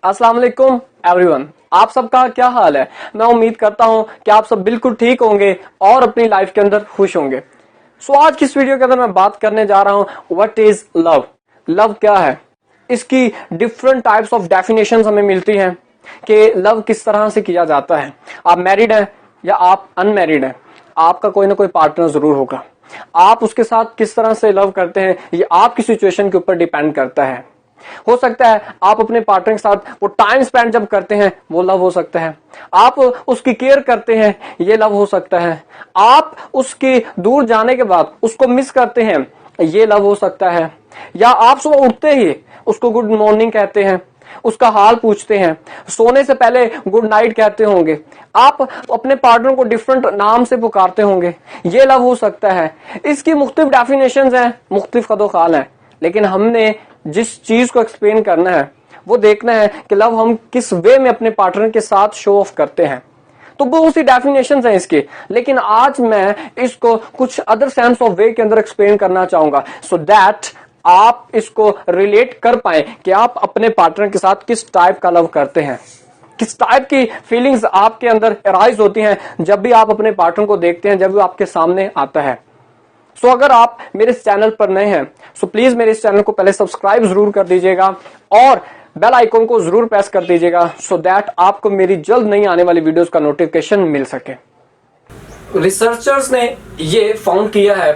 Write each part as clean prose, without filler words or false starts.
अस्सलाम वालेकुम एवरीवन, आप सबका क्या हाल है। मैं उम्मीद करता हूं कि आप सब बिल्कुल ठीक होंगे और अपनी लाइफ के अंदर खुश होंगे। आज की इस वीडियो के अंदर मैं बात करने जा रहा हूं व्हाट इज लव। लव क्या है, इसकी डिफरेंट टाइप्स ऑफ डेफिनेशंस हमें मिलती हैं कि लव किस तरह से किया जाता है। आप मैरिड हैं या आप अनमैरिड हैं, आपका कोई ना कोई पार्टनर जरूर होगा। आप उसके साथ किस तरह से लव करते हैं ये आपकी सिचुएशन के ऊपर डिपेंड करता है। हो सकता है आप अपने पार्टनर के साथ वो टाइम स्पेंड जब करते हैं वो लव हो सकता है। आप उसकी केयर करते हैं, ये लव हो सकता है। आप उसकी दूर जाने के बाद उसको मिस करते हैं, ये लव हो सकता है। या आप सुबह उठते ही उसको गुड मॉर्निंग कहते हैं, उसका हाल पूछते हैं, सोने से पहले गुड नाइट कहते होंगे, आप अपने पार्टनर को डिफरेंट नाम से पुकारते होंगे, ये लव हो सकता है। इसकी मुख्तलिफ डेफिनेशंस हैं, मुख्तलिफ कदोखाल हैं, लेकिन हमने जिस चीज को एक्सप्लेन करना है वो देखना है कि लव हम किस वे में अपने पार्टनर के साथ शो ऑफ करते हैं। तो बहुत सी डेफिनेशंस हैं इसके, लेकिन आज मैं इसको कुछ अदर सेंस ऑफ वे के अंदर एक्सप्लेन करना चाहूंगा सो दैट आप इसको रिलेट कर पाए कि आप अपने पार्टनर के साथ किस टाइप का लव करते हैं, किस टाइप की फीलिंग्स आपके अंदर अराइज होती हैं जब भी आप अपने पार्टनर को देखते हैं, जब भी आपके सामने आता है। अगर आप मेरे इस चैनल पर नए हैं प्लीज मेरे इस चैनल को पहले सब्सक्राइब जरूर कर दीजिएगा और बेल आइकन को जरूर प्रेस कर दीजिएगा सो दैट आपको मेरी जल्द नई आने वाली वीडियोस का नोटिफिकेशन मिल सके। रिसर्चर्स ने ये फाउंड किया है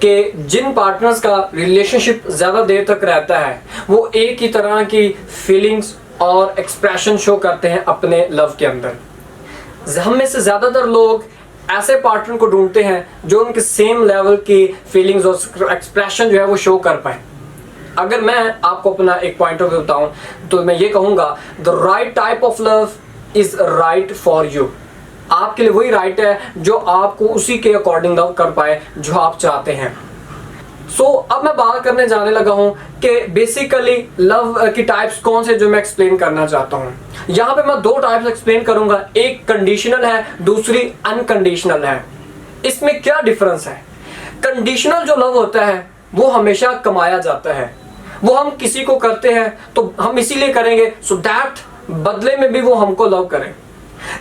कि जिन पार्टनर्स का रिलेशनशिप ज्यादा देर तक रहता है वो एक ही तरह की फीलिंग्स और एक्सप्रेशन शो करते हैं अपने लव के अंदर। हम में से ज्यादातर लोग ऐसे पार्टनर को ढूंढते हैं जो उनके सेम लेवल की फीलिंग्स और एक्सप्रेशन जो है वो शो कर पाए। अगर मैं आपको अपना एक पॉइंट ऑफ व्यू बताऊं तो मैं ये कहूंगा the right type of love is right for you. आपके लिए वही राइट है जो आपको उसी के अकॉर्डिंग लव कर पाए जो आप चाहते हैं। अब मैं बात करने जाने लगा हूं कि बेसिकली लव की टाइप्स कौन से जो मैं एक्सप्लेन करना चाहता हूं। यहां पे मैं दो टाइप्स एक्सप्लेन करूंगा, एक कंडीशनल है, दूसरी अनकंडीशनल है। इसमें क्या डिफरेंस है? कंडीशनल जो लव होता है वो हमेशा कमाया जाता है, वो हम किसी को करते हैं तो हम इसीलिए करेंगे सो दैट बदले में भी वो हमको लव करें,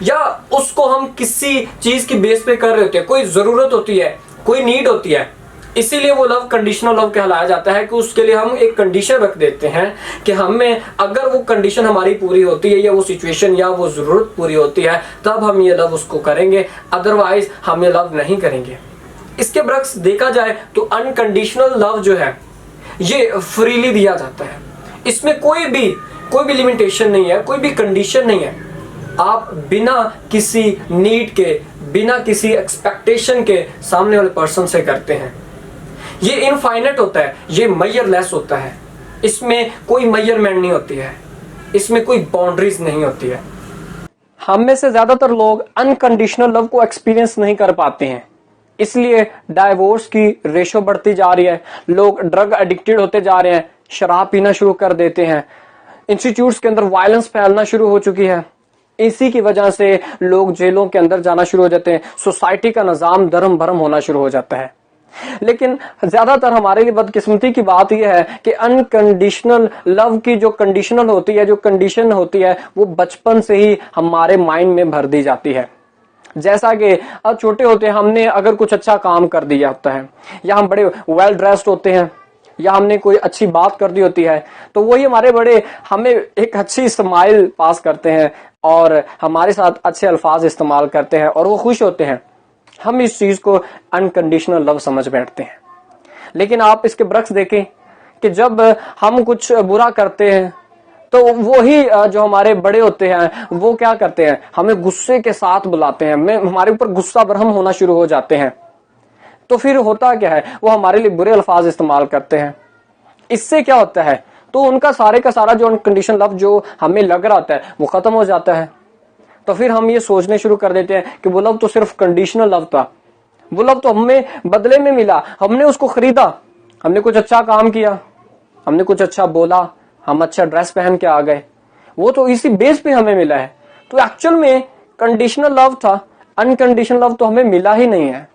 या उसको हम किसी चीज की बेस पे कर रहे होते हैं, कोई जरूरत होती है, कोई नीड होती है, इसीलिए वो लव कंडीशनल लव कहलाया जाता है कि उसके लिए हम एक कंडीशन रख देते हैं कि हमें अगर वो कंडीशन हमारी पूरी होती है या वो सिचुएशन या वो जरूरत पूरी होती है तब हम ये लव उसको करेंगे, अदरवाइज हम ये लव नहीं करेंगे। इसके बरक्स देखा जाए तो अनकंडीशनल लव जो है ये फ्रीली दिया जाता है, इसमें कोई भी लिमिटेशन नहीं है, कोई भी कंडीशन नहीं है। आप बिना किसी नीड के, बिना किसी एक्सपेक्टेशन के सामने वाले पर्सन से करते हैं। ये इनफाइनाइट होता है, ये मेजरलेस होता है, इसमें कोई मेजरमेंट नहीं होती है, इसमें कोई बाउंड्रीज नहीं होती है। हम में से ज्यादातर लोग अनकंडीशनल लव को एक्सपीरियंस नहीं कर पाते हैं, इसलिए डाइवोर्स की रेशो बढ़ती जा रही है, लोग ड्रग एडिक्टेड होते जा रहे हैं, शराब पीना शुरू कर देते हैं, इंस्टीट्यूट्स के अंदर वायलेंस फैलना शुरू हो चुकी है। इसी की वजह से लोग जेलों के अंदर जाना शुरू हो जाते हैं, सोसाइटी का निजाम धर्म भरम होना शुरू हो जाता है। लेकिन ज्यादातर हमारे लिए बदकिस्मती की बात यह है कि अनकंडीशनल लव की जो कंडीशनल होती है, जो कंडीशन होती है, वो बचपन से ही हमारे माइंड में भर दी जाती है। जैसा कि अब छोटे होते हैं हमने अगर कुछ अच्छा काम कर दिया होता है, या हम बड़े वेल ड्रेस्ड होते हैं, या हमने कोई अच्छी बात कर दी होती है, तो वही हमारे बड़े हमें एक अच्छी स्माइल पास करते हैं और हमारे साथ अच्छे अल्फाज इस्तेमाल करते हैं और वो खुश होते हैं। हम इस चीज को अनकंडीशनल लव समझ बैठते हैं। लेकिन आप इसके बरक्स देखें कि जब हम कुछ बुरा करते हैं तो वो ही जो हमारे बड़े होते हैं वो क्या करते हैं, हमें गुस्से के साथ बुलाते हैं, हमारे ऊपर गुस्सा बरहम होना शुरू हो जाते हैं। तो फिर होता क्या है, वो हमारे लिए बुरे अल्फाज इस्तेमाल करते हैं। इससे क्या होता है, तो उनका सारे का सारा जो अनकंडीशनल लव जो हमें लग रहा होता है वो खत्म हो जाता है। तो फिर हम ये सोचने शुरू कर देते हैं कि वो लव तो सिर्फ कंडीशनल लव था, वो लव तो हमें बदले में मिला, हमने उसको खरीदा, हमने कुछ अच्छा काम किया, हमने कुछ अच्छा बोला, हम अच्छा ड्रेस पहन के आ गए, वो तो इसी बेस पे हमें मिला है। तो एक्चुअल में कंडीशनल लव था, अनकंडीशनल लव तो हमें मिला ही नहीं है।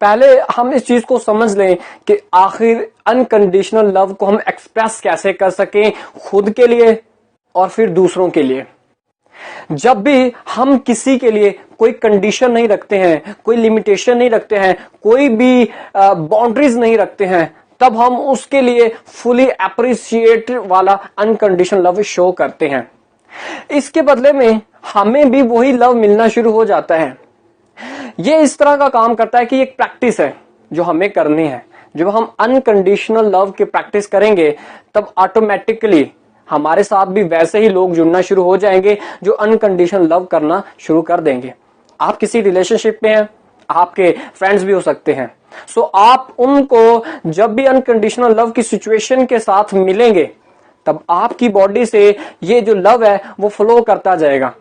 पहले हम इस चीज को समझ लें कि आखिर अनकंडीशनल लव को हम एक्सप्रेस कैसे कर सकें खुद के लिए और फिर दूसरों के लिए। जब भी हम किसी के लिए कोई कंडीशन नहीं रखते हैं, कोई लिमिटेशन नहीं रखते हैं, कोई भी बाउंड्रीज नहीं रखते हैं, तब हम उसके लिए फुली अप्रिशिएट वाला अनकंडीशनल लव शो करते हैं। इसके बदले में हमें भी वही लव मिलना शुरू हो जाता है। ये इस तरह का काम करता है कि एक प्रैक्टिस है जो हमें करनी है। जब हम अनकंडीशनल लव की प्रैक्टिस करेंगे तब ऑटोमेटिकली हमारे साथ भी वैसे ही लोग जुड़ना शुरू हो जाएंगे जो अनकंडीशनल लव करना शुरू कर देंगे। आप किसी रिलेशनशिप में हैं, आपके फ्रेंड्स भी हो सकते हैं, सो आप उनको जब भी अनकंडीशनल लव की सिचुएशन के साथ मिलेंगे तब आपकी बॉडी से ये जो लव है वो फ्लो करता जाएगा।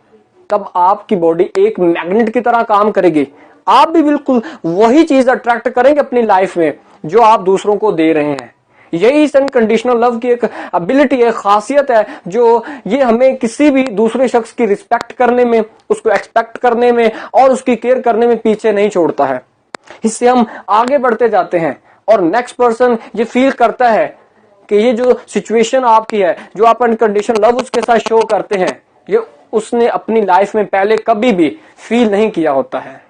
तब आपकी बॉडी एक मैग्नेट की तरह काम करेगी। आप भी बिल्कुल वही चीज अट्रैक्ट करेंगे अपनी लाइफ में जो आप दूसरों को दे रहे हैं। यही इस अनकंडीशनल लव की एक एबिलिटी है, खासियत है, जो ये हमें किसी भी दूसरे शख्स की रिस्पेक्ट करने में, उसको एक्सपेक्ट करने में और उसकी केयर करने में पीछे नहीं छोड़ता है। इससे हम आगे बढ़ते जाते हैं और नेक्स्ट पर्सन ये फील करता है कि ये जो सिचुएशन आपकी है, जो आप अनकंडीशनल लव उसके साथ शो करते हैं, ये उसने अपनी लाइफ में पहले कभी भी फील नहीं किया होता है।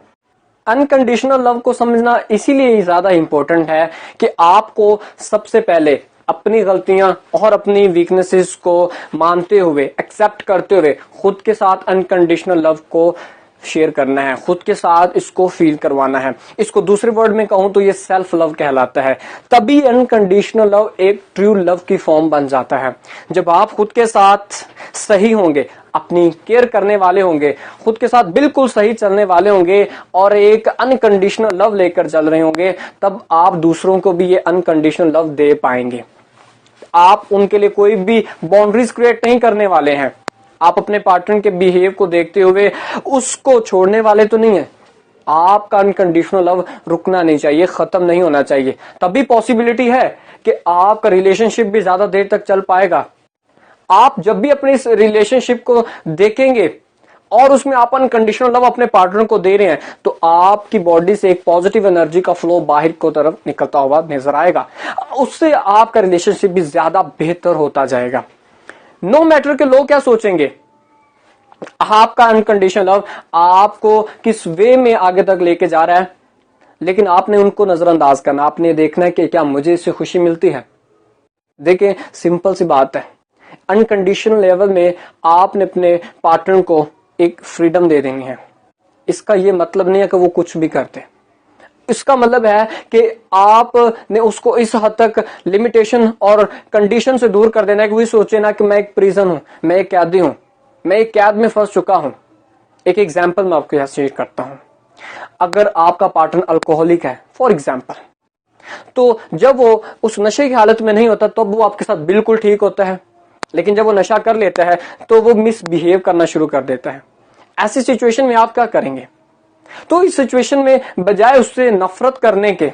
अनकंडीशनल लव को समझना इसीलिए ज्यादा इंपॉर्टेंट है कि आपको सबसे पहले अपनी गलतियां और अपनी वीकनेसेस को मानते हुए, एक्सेप्ट करते हुए खुद के साथ अनकंडीशनल लव को शेयर करना है, खुद के साथ इसको फील करवाना है। इसको दूसरे वर्ड में कहूं तो ये सेल्फ लव कहलाता है। तभी अनकंडीशनल लव एक ट्रू लव की फॉर्म बन जाता है। जब आप खुद के साथ सही होंगे, अपनी केयर करने वाले होंगे, खुद के साथ बिल्कुल सही चलने वाले होंगे और एक अनकंडीशनल लव लेकर चल रहे होंगे, तब आप दूसरों को भी ये अनकंडीशनल लव दे पाएंगे। आप उनके लिए कोई भी बाउंड्रीज क्रिएट नहीं करने वाले हैं। आप अपने पार्टनर के बिहेव को देखते हुए उसको छोड़ने वाले तो नहीं है। आपका अनकंडीशनल लव रुकना नहीं चाहिए, खत्म नहीं होना चाहिए। तभी पॉसिबिलिटी है कि आपका रिलेशनशिप भी ज्यादा देर तक चल पाएगा। आप जब भी अपने इस रिलेशनशिप को देखेंगे और उसमें आप अनकंडीशनल लव अपने पार्टनर को दे रहे हैं तो आपकी बॉडी से एक पॉजिटिव एनर्जी का फ्लो बाहर को तरफ निकलता हुआ नजर आएगा। उससे आपका रिलेशनशिप भी ज्यादा बेहतर होता जाएगा। नो मैटर के लोग क्या सोचेंगे, आपका अनकंडीशनल लव आपको किस वे में आगे तक लेके जा रहा है, लेकिन आपने उनको नजरअंदाज करना। आपने देखना है कि क्या मुझे इससे खुशी मिलती है। देखें, सिंपल सी बात है, अनकंडीशनल लेवल में आपने अपने पार्टनर को एक फ्रीडम दे देनी है। इसका यह मतलब नहीं है कि वो कुछ भी करते। इसका मतलब है कि आपने उसको इस हद तक लिमिटेशन और कंडीशन से दूर कर देना है कि वो सोचे ना कि मैं एक प्रिजन हूं, मैं एक कैदी हूं, मैं एक कैद में फंस चुका हूं। एक एग्जाम्पल मैं आपको यहां शेयर करता हूं। अगर आपका पार्टनर अल्कोहलिक है फॉर एग्जाम्पल, तो जब वो उस नशे की हालत में नहीं होता तब वो आपके साथ बिल्कुल ठीक होता है, लेकिन जब वो नशा कर लेता है तो वो मिसबिहेव करना शुरू कर देता है। ऐसी सिचुएशन में आप क्या करेंगे? तो इस सिचुएशन में बजाय उससे नफरत करने के,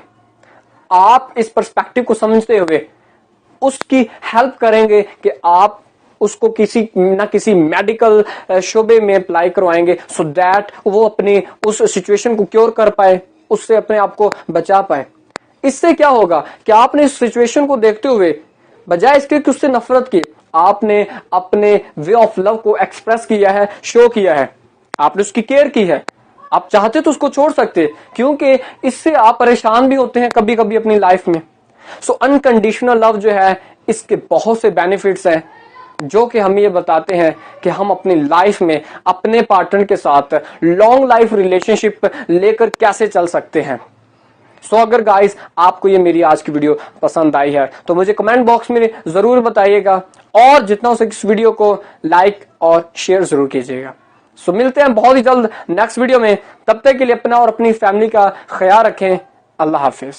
आप इस पर्सपेक्टिव को समझते हुए उसकी हेल्प करेंगे कि आप उसको किसी ना किसी मेडिकल शोबे में अप्लाई करवाएंगे सो दैट वो अपनी उस सिचुएशन को क्योर कर पाए, उससे अपने आप को बचा पाए। इससे क्या होगा कि आपने इस सिचुएशन को देखते हुए बजाय इसके कि उससे नफरत की, आपने अपने वे ऑफ लव को एक्सप्रेस किया है, शो किया है, आपने उसकी केयर की है। आप चाहते तो उसको छोड़ सकते, क्योंकि इससे आप परेशान भी होते हैं कभी कभी अपनी लाइफ में। सो अनकंडीशनल लव जो है, इसके बहुत से बेनिफिट्स हैं जो कि हम ये बताते हैं कि हम अपनी लाइफ में अपने पार्टनर के साथ लॉन्ग लाइफ रिलेशनशिप लेकर कैसे चल सकते हैं। सो अगर गाइस आपको ये मेरी आज की वीडियो पसंद आई है तो मुझे कमेंट बॉक्स में जरूर बताइएगा और जितना हो सके इस वीडियो को लाइक और शेयर जरूर कीजिएगा। सो मिलते हैं बहुत ही जल्द नेक्स्ट वीडियो में। तब तक के लिए अपना और अपनी फैमिली का ख्याल रखें। अल्लाह हाफिज।